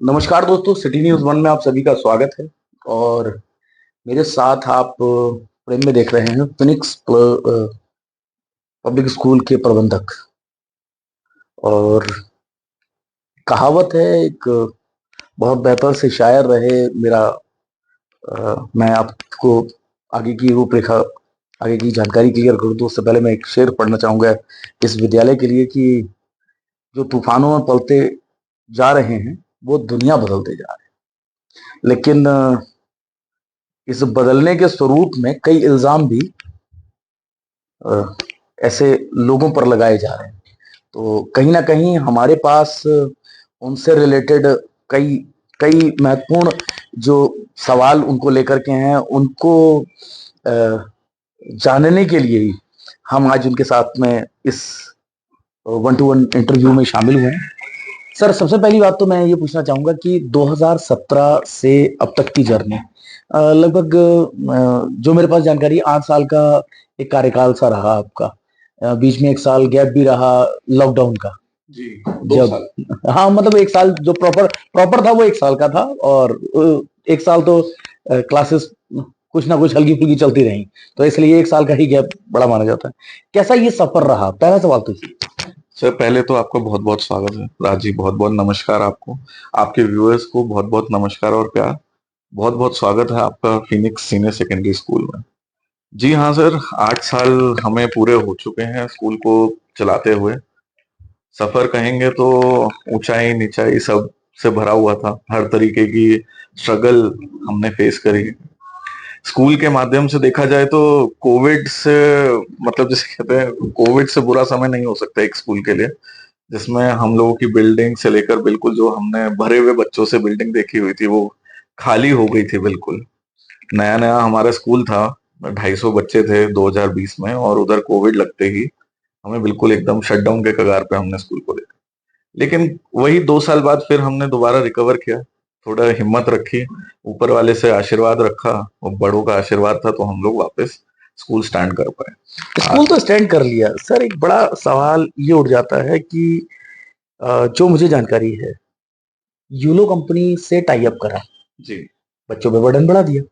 नमस्कार दोस्तों, city news one में आप सभी का स्वागत है। और मेरे साथ आप फ्रेम में देख रहे हैं फिनिक्स पब्लिक स्कूल के प्रबंधक। और कहावत है एक, बहुत बेहतर से शायर रहे मेरा। मैं आपको आगे की रूपरेखा, आगे की जानकारी क्लियर कर दूं उससे पहले मैं एक शेर पढ़ना चाहूंगा इस विद्यालय के लिए कि जो तूफानों में पलते जा रहे हैं वो दुनिया बदलते जा रहे हैं, लेकिन इस बदलने के स्वरूप में कई इल्जाम भी अ, ऐसे लोगों पर लगाए जा रहे हैं। तो कहीं ना कहीं हमारे पास उनसे रिलेटेड कई कई महत्वपूर्ण जो सवाल उनको लेकर के हैं, उनको अ, जानने के लिए ही हम आज उनके साथ में इस वन टू वन इंटरव्यू में शामिल हुए हैं। सर, सबसे पहली बात तो मैं ये पूछना चाहूंगा कि 2017 से अब तक की जर्नी, लगभग जो मेरे पास जानकारी 8 साल का एक कार्यकाल सा रहा आपका। बीच में एक साल गैप भी रहा लॉकडाउन का। जी, 2 जब साल। हाँ, मतलब एक साल जो प्रॉपर प्रॉपर था वो एक साल का था। और एक साल तो क्लासेस कुछ ना कुछ हल्की फुल्की चलती रही, तो इसलिए एक साल का ही गैप बड़ा माना जाता है। कैसा ये सफर रहा, पहला सवाल तो ये। सर पहले तो आपका बहुत-बहुत स्वागत है। राज जी बहुत-बहुत नमस्कार आपको। आपके व्यूअर्स को बहुत-बहुत नमस्कार और प्यार। बहुत-बहुत स्वागत है आपका फिनिक्स सीनियर सेकेंडरी स्कूल में। जी हाँ सर, 8 साल हमें पूरे हो चुके हैं स्कूल को चलाते हुए। सफर कहेंगे तो ऊंचाई नीचाई सब से भरा हुआ था। हर तरीके की स्ट्रगल हमने फेस करी। स्कूल के माध्यम से देखा जाए तो कोविड से, मतलब जिसे कहते हैं, कोविड से बुरा समय नहीं हो सकता एक स्कूल के लिए, जिसमें हम लोगों की बिल्डिंग से लेकर बिल्कुल जो हमने भरे हुए बच्चों से बिल्डिंग देखी हुई थी वो खाली हो गई थी बिल्कुल। नया नया हमारा स्कूल था, 250 बच्चे थे 2020 में, और उधर कोविड लगते ही हमें बिल्कुल एकदम शटडाउन के कगार पे हमने स्कूल को देखा। लेकिन वही 2 साल बाद फिर हमने दोबारा रिकवर किया, थोड़ा हिम्मत रखी, ऊपर वाले से आशीर्वाद रखा, और बड़ों का आशीर्वाद था तो हम लोग वापस स्कूल स्टैंड कर पाए। स्कूल तो स्टैंड कर लिया सर। एक बड़ा सवाल ये उठ जाता है कि जो मुझे जानकारी है, यूलो कंपनी से टाई अप करा, जी। बच्चों पे बर्डन बढ़ा दिया।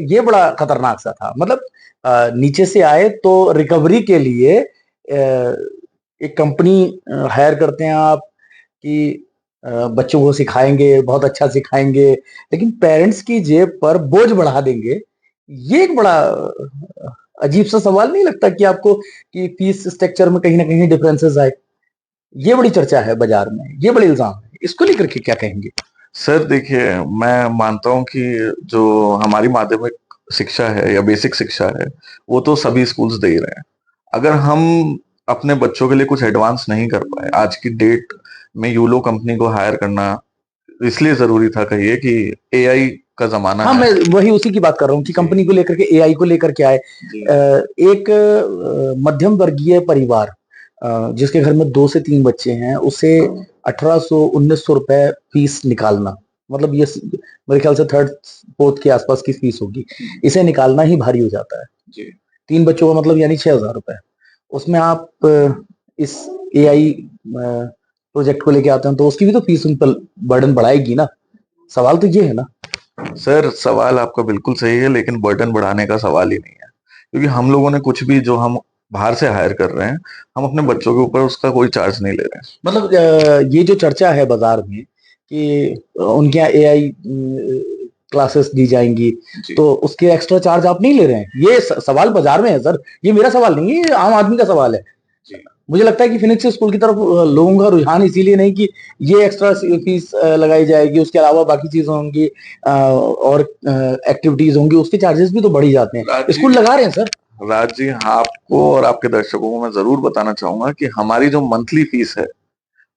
ये बड़ा खतरनाक सा था। मतलब नीचे से आए तो रिकवरी के लिए एक कंपनी हायर करते हैं आप कि बच्चों को सिखाएंगे, बहुत अच्छा सिखाएंगे, लेकिन पेरेंट्स की जेब पर बोझ बढ़ा देंगे। ये एक बड़ा अजीब सा सवाल नहीं लगता कि आपको कि फीस स्ट्रक्चर में कहीं ना कहीं डिफरेंसेस आए? ये बड़ी चर्चा है बाजार में, ये बड़े इल्जाम है, इसको लेकर के क्या कहेंगे? सर देखिए, मैं मानता हूँ कि जो हमारी माध्यमिक शिक्षा है या बेसिक शिक्षा है वो तो सभी स्कूल्स दे ही रहे हैं। अगर हम अपने बच्चों के लिए कुछ एडवांस नहीं कर पाए आज की डेट में, यूलो कंपनी को हायर करना इसलिए जरूरी था, कहिए कि एआई का जमाना हाँ, है। मैं वही उसी की बात कर रहा हूँ कि जी। कंपनी को लेकर के, एआई को लेकर के आए। जी। एक मध्यम वर्गीय परिवार जिसके घर में 2 से 3 बच्चे हैं, उसे 1800-1900 रुपए फीस निकालना, मतलब ये मेरे ख्याल से थर्ड फोर्थ के आसपास की फीस होगी। इसे निकालना ही भारी हो जाता है। जी। 3 बच्चों का मतलब यानी 6,000 रुपए। उसमें आप इस एआई प्रोजेक्ट को लेके आते हैं तो उसकी भी तो फीस उन पर बर्डन बढ़ाएगी ना। सवाल तो ये है ना। सर सवाल आपका बिल्कुल सही है, लेकिन बर्डन बढ़ाने का सवाल ही नहीं है, क्योंकि हम लोगों ने कुछ भी जो हम बाहर से हायर कर रहे हैं, हम अपने बच्चों के ऊपर उसका कोई चार्ज नहीं ले रहे हैं। मतलब ये जो चर्चा है बाजार में कि उनके यहाँ एआई क्लासेस दी जाएंगी, जी। तो उसके एक्स्ट्रा चार्ज आप नहीं ले रहे हैं, ये सवाल बाजार में है सर। ये मेरा सवाल नहीं है, ये आम आदमी का सवाल है। जी। मुझे लगता है कि फिनिक्स स्कूल की तरफ लोगों का रुझान इसीलिए नहीं कि ये एक्स्ट्रा फीस लगाई जाएगी, उसके अलावा बाकी चीजें होंगी और एक्टिविटीज होंगी, उसके चार्जेस भी तो बढ़ ही जाते हैं। राज जी, स्कूल लगा रहे हैं सर। राज जी, आपको और आपके दर्शकों को मैं जरूर बताना चाहूंगा कि हमारी जो मंथली फीस है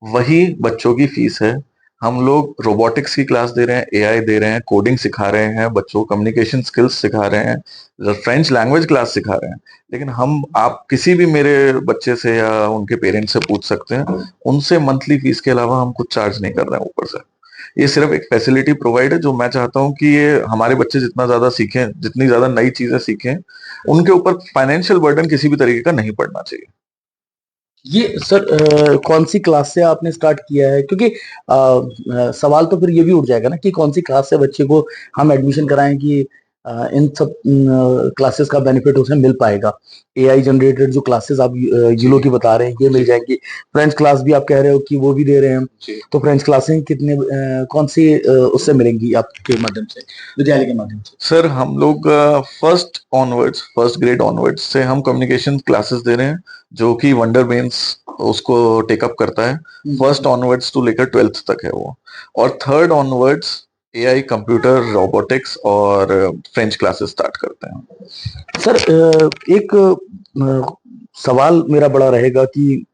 वही बच्चों की फीस है। हम लोग रोबोटिक्स की क्लास दे रहे हैं, एआई दे रहे हैं, कोडिंग सिखा रहे हैं, बच्चों को कम्युनिकेशन स्किल्स सिखा रहे हैं, फ्रेंच लैंग्वेज क्लास सिखा रहे हैं। लेकिन हम, आप किसी भी मेरे बच्चे से या उनके पेरेंट्स से पूछ सकते हैं, उनसे मंथली फीस के अलावा हम कुछ चार्ज नहीं कर रहे हैं ऊपर से। ये सिर्फ एक फैसिलिटी प्रोवाइड है, जो मैं चाहता हूँ कि ये हमारे बच्चे जितना ज्यादा सीखें, जितनी ज्यादा नई चीजें सीखें, उनके ऊपर फाइनेंशियल बर्डन किसी भी तरीके का नहीं पड़ना चाहिए। ये सर कौन सी क्लास से आपने स्टार्ट किया है? क्योंकि सवाल तो फिर ये भी उठ जाएगा ना कि कौन सी क्लास से बच्चे को हम एडमिशन कराएं कि इन सब क्लासेस का बेनिफिट उसे मिल पाएगा। एआई जनरेटेड जो क्लासेस आप जी जिलो की बता रहे हैं ये मिल जी जाएंगी। फ्रेंच क्लास भी आप कह रहे हो कि वो भी दे रहे हैं। जी। तो फ्रेंच क्लासें कितने कौन सी उससे मिलेंगी आपके माध्यम से, विद्यालय के माध्यम से? सर हम लोग फर्स्ट ग्रेड ऑनवर्ड्स से हम कम्युनिकेशन क्लासेस दे रहे हैं, जो कि वंडर बेन्स उसको टेकअप करता है। फर्स्ट ऑनवर्ड्स टू लेकर 12th तक है वो। और third onwards AI, computer, robotics और फ्रेंच क्लासेस स्टार्ट करते हैं। सर एक सवाल मेरा बड़ा रहेगा कि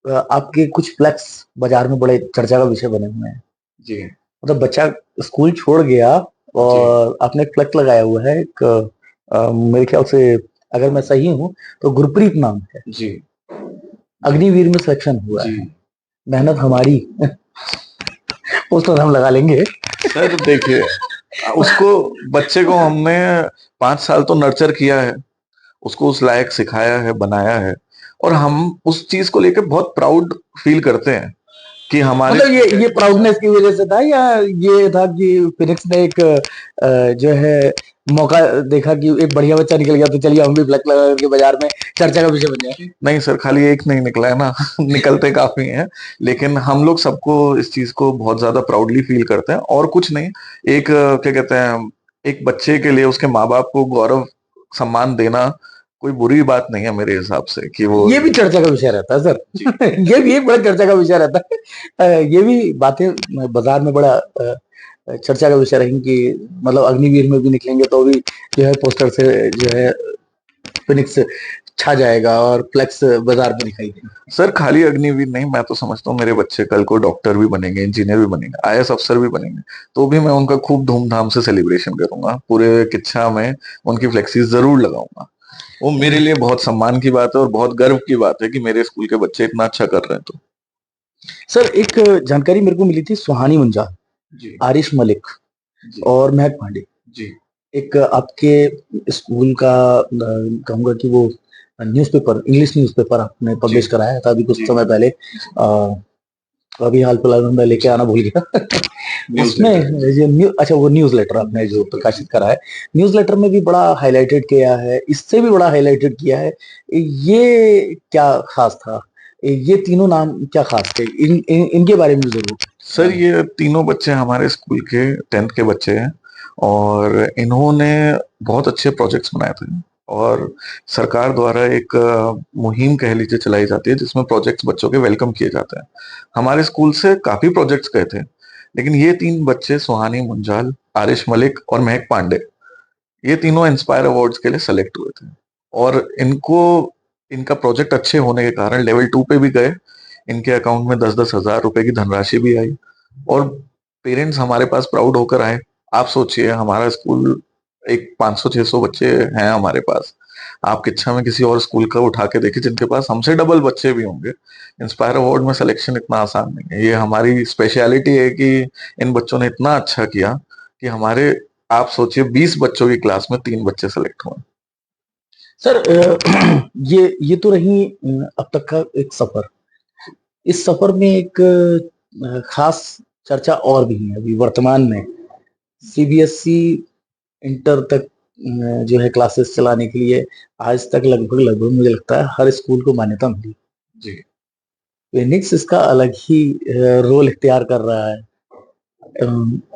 आपके कुछ फ्लैक्स बाजार में बड़े चर्चा का विषय बने हुए हैं। जी मतलब बच्चा स्कूल छोड़ गया जी और आपने एक फ्लैक्स लगाया हुआ है एक मेरे ख्याल से, अगर मैं सही हूँ तो गुरप्रीत नाम है, जी अग्निवीर में सिलेक्शन हुआ जी। है। मेहनत हमारी पोस्टर हम लगा लेंगे। सर देखिए, उसको बच्चे को हमने 5 साल तो नर्चर किया है, उसको उस लायक सिखाया है, बनाया है। और हम उस चीज को लेकर बहुत प्राउड फील करते हैं कि हमारे मतलब ये प्राउडनेस की वजह से था या ये था कि फिनिक्स ने एक जो है मौका देखा कि एक बढ़िया बच्चा निकल गया तो चलिए हम भी फ्लैक्स लगा करके बाजार में चर्चा का विषय बन जाए? नहीं सर, खाली एक नहीं निकला है ना। निकलते काफी हैं। लेकिन हम लोग सबको इस चीज को बहुत ज्यादा प्राउडली फील करते हैं, और कुछ नहीं। एक क्या कहते हैं, एक बच्चे के लिए उसके माँ बाप को गौरव सम्मान देना कोई बुरी बात नहीं है मेरे हिसाब से, कि वो। ये भी चर्चा का विषय रहता है जी सर। ये भी एक बड़ा चर्चा का विषय रहता है। ये भी बातें बाजार में बड़ा चर्चा का विषय रहेंगी कि मतलब अग्निवीर में भी निकलेंगे तो भी जो है पोस्टर से जो है फिनिक्स छा जाएगा और फ्लेक्स बाजार में दिखाई देगा। सर, खाली अग्निवीर नहीं, मैं तो समझता हूँ मेरे बच्चे कल को डॉक्टर भी बनेंगे, इंजीनियर भी बनेंगे, आईएएस अफसर भी बनेंगे, तो भी मैं उनका खूब धूमधाम से सेलिब्रेशन करूंगा, पूरे किच्छा में उनकी फ्लेक्सी जरूर लगाऊंगा। वो मेरे लिए बहुत सम्मान की बात है और बहुत गर्व की बात है कि मेरे स्कूल के बच्चे इतना अच्छा कर रहे हैं। तो सर एक जानकारी मेरे को मिली थी, सुहानी मुंजाल, जी आरिश मलिक जी और महक पांडे, जी एक आपके स्कूल का कहूंगा कि वो न्यूज़पेपर, इंग्लिश न्यूज़पेपर आपने जी पब्लिश कराया था अभी कुछ जी समय पहले। अभी हाल फिलहाल में मैं लेके जी। आना भूल गया। न्यूज उसमें लेटर। जो अच्छा वो न्यूज लेटर आपने जो प्रकाशित करा है, न्यूज लेटर में भी बड़ा हाईलाइटेड किया है, इससे भी बड़ा हाईलाइटेड किया है। ये क्या खास था? ये तीनों नाम क्या खास थे? इनके बारे में भी जरूर सर, बताएं। ये तीनों बच्चे हमारे स्कूल के 10th के बच्चे हैं, और इन्होंने बहुत अच्छे प्रोजेक्ट्स बनाए थे। और सरकार द्वारा एक मुहिम कह लीजिए चलाई जाती है, जिसमें प्रोजेक्ट्स बच्चों के वेलकम किए जाते हैं। हमारे स्कूल से काफी प्रोजेक्ट्स गए थे, लेकिन ये तीन बच्चे, सुहानी मुंजाल, आरिश मलिक और महक पांडे, ये तीनों इंस्पायर अवार्ड्स के लिए सेलेक्ट हुए थे। और इनको, इनका प्रोजेक्ट अच्छे होने के कारण लेवल 2 पे भी गए। इनके अकाउंट में 10-10 हजार रुपए की धनराशि भी आई, और पेरेंट्स हमारे पास प्राउड होकर आए। आप सोचिए, हमारा स्कूल एक 500-600 बच्चे हैं हमारे पास। आप किच्छा में किसी और स्कूल का उठा के देखिए जिनके पास हमसे डबल बच्चे भी होंगे। इंस्पायर अवार्ड में सिलेक्शन इतना आसान नहीं है। ये हमारी स्पेशलिटी है कि इन बच्चों ने इतना अच्छा किया कि हमारे, आप सोचिए, 20 बच्चों की क्लास में 3 बच्चे सेलेक्ट हुए। सर ये तो रही अब तक का एक सफर। इस सफर में एक खास चर्चा और भी है अभी वर्तमान में। सीबीएसई इंटर तक जो है क्लासेस चलाने के लिए आज तक लगभग लगभग मुझे लगता है हर स्कूल को मान्यता मिली। जी फिनिक्स इसका अलग ही रोल इख्तियार कर रहा है।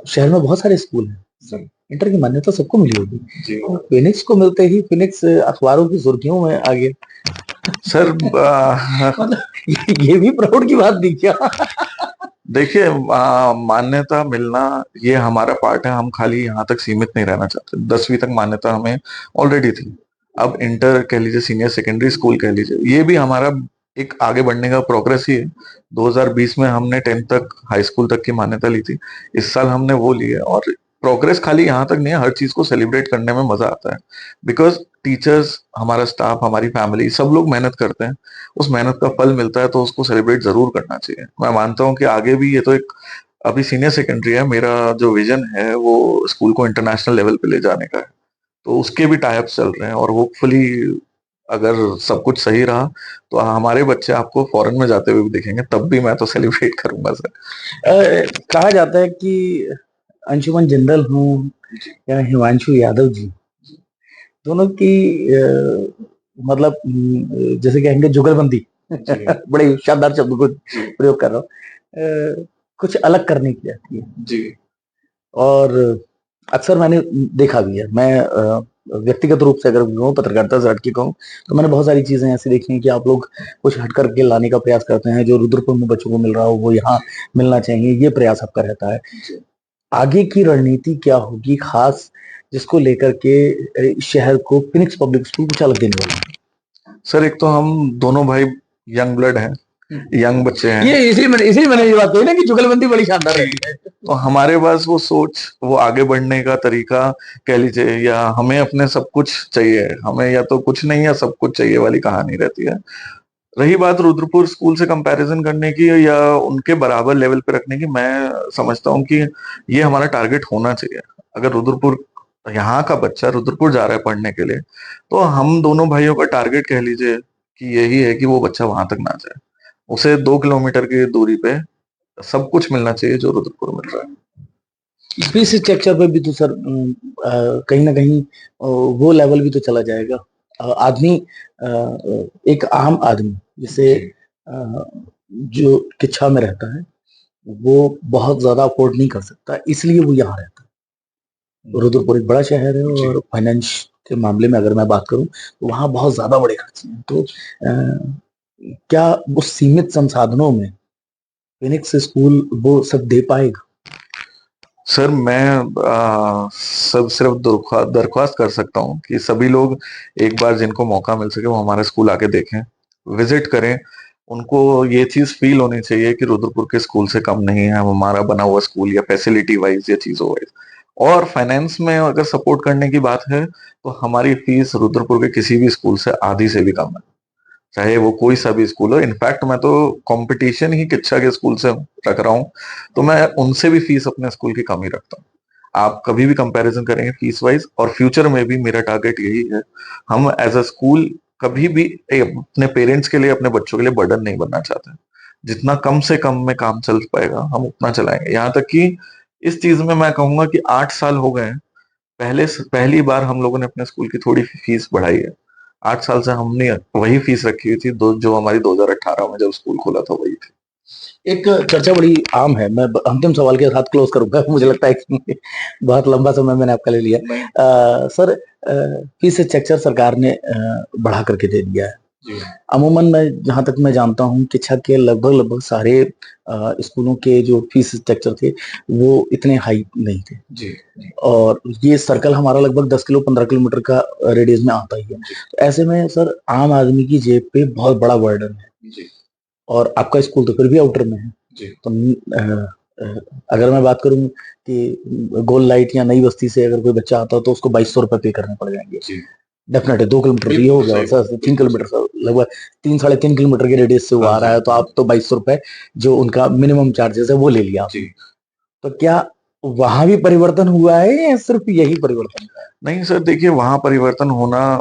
शहर में बहुत सारे स्कूल हैं जी सर, इंटर की मान्यता सबको मिली होगी। जी। फिनिक्स को मिलते ही फिनिक्स अखबारों की सुर्खियों में आ गया। सर मतलब ये भी प्राउड की बात नहीं क्या? देखिए, मान्यता मिलना ये हमारा पार्ट है। हम खाली यहाँ तक सीमित नहीं रहना चाहते। 10वीं तक मान्यता हमें ऑलरेडी थी। अब इंटर कह लीजिए, सीनियर सेकेंडरी स्कूल कह लीजिए, ये भी हमारा एक आगे बढ़ने का प्रोग्रेस ही है। 2020 में हमने 10th तक, हाई स्कूल तक की मान्यता ली थी। इस साल हमने वो ली है। और प्रोग्रेस खाली यहाँ तक नहीं है, हर चीज को सेलिब्रेट करने में मजा आता है। बिकॉज टीचर्स, हमारा स्टाफ, हमारी फैमिली, सब लोग मेहनत करते हैं। उस मेहनत का फल मिलता है तो उसको सेलिब्रेट जरूर करना चाहिए। मैं मानता हूँ कि आगे भी, ये तो एक अभी सीनियर सेकेंडरी है, मेरा जो विजन है वो स्कूल को इंटरनेशनल लेवल पे ले जाने का है। तो उसके भी टाई अप चल रहे हैं, और होपफुली अगर सब कुछ सही रहा तो हमारे बच्चे आपको फॉरेन में जाते हुए भी दिखेंगे, तब भी मैं तो सेलिब्रेट करूंगा सर। कहा जाता है कि अंशुमन जिंदल हूँ या हिमांशु यादव जी, दोनों की मतलब जैसे कहेंगे जुगलबंदी बड़े शानदार शब्द को प्रयोग कर रहा हूँ, कुछ अलग करने की रहती है जी और अक्सर मैंने देखा भी है। मैं व्यक्तिगत रूप से अगर कहूँ, पत्रकारिता से हट के कहूँ, तो मैंने बहुत सारी चीजें ऐसी देखी हैं कि आप लोग कुछ हट करके लाने का प्रयास करते हैं। जो रुद्रपुर में बच्चों को मिल रहा हो वो यहाँ मिलना चाहिए, ये प्रयास आपका रहता है। आगे की रणनीति क्या होगी खास, जिसको लेकर के शहर को फिनिक्स पब्लिक स्कूल कुछ अलग देने वाला है? सर, एक तो हम दोनों भाई यंग ब्लड हैं, यंग बच्चे हैं। ये इसी मैंने ये बात कही ना कि जुगलबंदी बड़ी शानदार रहती है। तो हमारे पास वो सोच, वो आगे बढ़ने का तरीका कह लीजिए, या हमें अपने सब कुछ चाहिए, हमें या तो कुछ नहीं या सब कुछ चाहिए वाली कहानी रहती है। रही बात रुद्रपुर स्कूल से कंपैरिजन करने की या उनके बराबर लेवल पे रखने की, मैं समझता हूँ कि ये हमारा टारगेट होना चाहिए। अगर रुद्रपुर, यहाँ का बच्चा रुद्रपुर जा रहा है पढ़ने के लिए, तो हम दोनों भाइयों का टारगेट कह लीजिए कि यही है कि वो बच्चा वहां तक ना जाए। उसे 2 किलोमीटर की दूरी पे सब कुछ मिलना चाहिए जो रुद्रपुर मिल रहा है। फीस स्ट्रक्चर पे भी तो सर कहीं ना कहीं वो लेवल भी तो चला जाएगा। आदमी एक आम आदमी जिसे जो किच्छा में रहता है वो बहुत ज्यादा अफोर्ड नहीं कर सकता, इसलिए वो यहाँ रहता है। रुद्रपुर एक बड़ा शहर है और फाइनेंस के मामले में अगर मैं बात करूं तो वहाँ बहुत ज्यादा बड़े खर्चे हैं। तो क्या उस सीमित संसाधनों में फिनिक्स स्कूल वो सब दे पाएगा? सर, मैं सब सिर्फ दरख्वास्त कर सकता हूँ कि सभी लोग एक बार जिनको मौका मिल सके वो हमारे स्कूल आके देखें, विजिट करें। उनको ये चीज फील होनी चाहिए कि रुद्रपुर के स्कूल से कम नहीं है हमारा बना हुआ स्कूल, या फैसिलिटी वाइज या चीजों वाइज। और फाइनेंस में अगर सपोर्ट करने की बात है तो हमारी फीस रुद्रपुर के किसी भी स्कूल से आधी से भी कम है, चाहे वो कोई सा भी स्कूल हो। इनफैक्ट मैं तो कंपटीशन ही किच्छा के स्कूल से रख रहा हूँ, तो मैं उनसे भी फीस अपने स्कूल की कम ही रखता हूँ। आप कभी भी कंपैरिजन करेंगे फीस वाइज, और फ्यूचर में भी मेरा टारगेट यही है। हम एज अ स्कूल कभी भी अपने पेरेंट्स के लिए, अपने बच्चों के लिए बर्डन नहीं बनना चाहते। जितना कम से कम में काम चल पाएगा हम उतना चलाएंगे। यहाँ तक कि इस चीज में मैं कहूंगा कि 8 साल हो गए हैं, पहली बार हम लोगों ने अपने स्कूल की थोड़ी फीस बढ़ाई है। 8 साल से हमने वही फीस रखी हुई थी जो हमारी 2018 में जब स्कूल खोला था वही थी। एक चर्चा बड़ी आम है, मैं अंतिम सवाल के साथ क्लोज करूंगा, मुझे लगता है कि बहुत लंबा समय मैंने आपका ले लिया। सर, फीस स्ट्रक्चर सरकार ने बढ़ा करके दे दिया है। अमूमन मैं जहां तक मैं जानता हूँ कि छह के लगभग लगभग सारे स्कूलों के जो फीस स्ट्रक्चर थे वो इतने हाई नहीं थे। जी। और ये सर्कल हमारा लगभग 10 किलो 15 किलोमीटर का रेडियस में आता ही है। तो ऐसे में सर आम आदमी की जेब पे बहुत बड़ा बर्डन है। जी। और आपका स्कूल तो फिर भी आउटर में है। जी। तो अगर मैं बात करूं कि गोल लाइट या नई बस्ती से अगर कोई बच्चा आता है तो उसको 2200 रुपए पे करने पड़ जाएंगे। डेफिनेटली 2 किलोमीटर ये हो गया, सर 3 किलोमीटर, सर लगभग 3 साढ़े 3 किलोमीटर के रेडियस से वो आ रहा है, तो आप तो 2200 रुपए जो उनका मिनिमम चार्जेस है वो ले लिया आपने। तो क्या वहां भी परिवर्तन हुआ है या सिर्फ यही परिवर्तन हुआ है? नहीं सर, देखिए वहां परिवर्तन होना,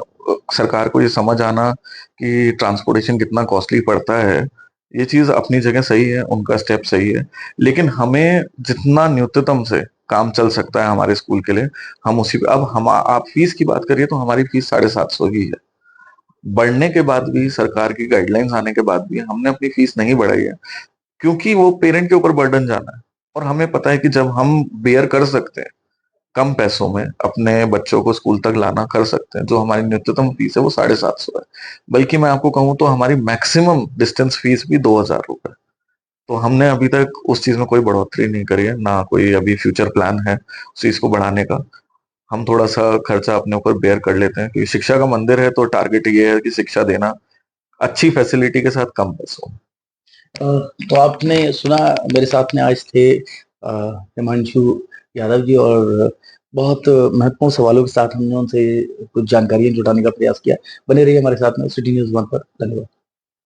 सरकार को ये समझ आना कि ट्रांसपोर्टेशन कितना कॉस्टली पड़ता है, ये चीज अपनी जगह सही है, उनका स्टेप सही है। लेकिन हमें जितना न्यूनतम से काम चल सकता है हमारे स्कूल के लिए, हम उसी पे। अब हम, आप फीस की बात करिए तो हमारी फीस 750 ही है। बढ़ने के बाद भी, सरकार की गाइडलाइंस आने के बाद भी हमने अपनी फीस नहीं बढ़ाई है, क्योंकि वो पेरेंट के ऊपर बर्डन जाना है। और हमें पता है कि जब हम बेयर कर सकते हैं, कम पैसों में अपने बच्चों को स्कूल तक लाना कर सकते हैं, जो हमारी न्यूनतम फीस है वो 750 है। बल्कि मैं आपको कहूँ तो हमारी मैक्सिमम डिस्टेंस फीस भी 2000 रुपए। तो हमने अभी तक उस चीज में कोई बढ़ोतरी नहीं करी है, ना कोई अभी फ्यूचर प्लान है उस चीज को बढ़ाने का। हम थोड़ा सा खर्चा अपने ऊपर बेयर कर लेते हैं, क्योंकि शिक्षा का मंदिर है, तो टारगेट ये है कि शिक्षा देना अच्छी फैसिलिटी के साथ कम पैसों में। तो आपने सुना, मेरे साथ में आज थे हिमांशु यादव जी, और बहुत महत्वपूर्ण सवालों के साथ हमने उनसे कुछ जानकारियां जुटाने का प्रयास किया। बने रहिए हमारे साथ में सिटी न्यूज़ 1 पर। धन्यवाद।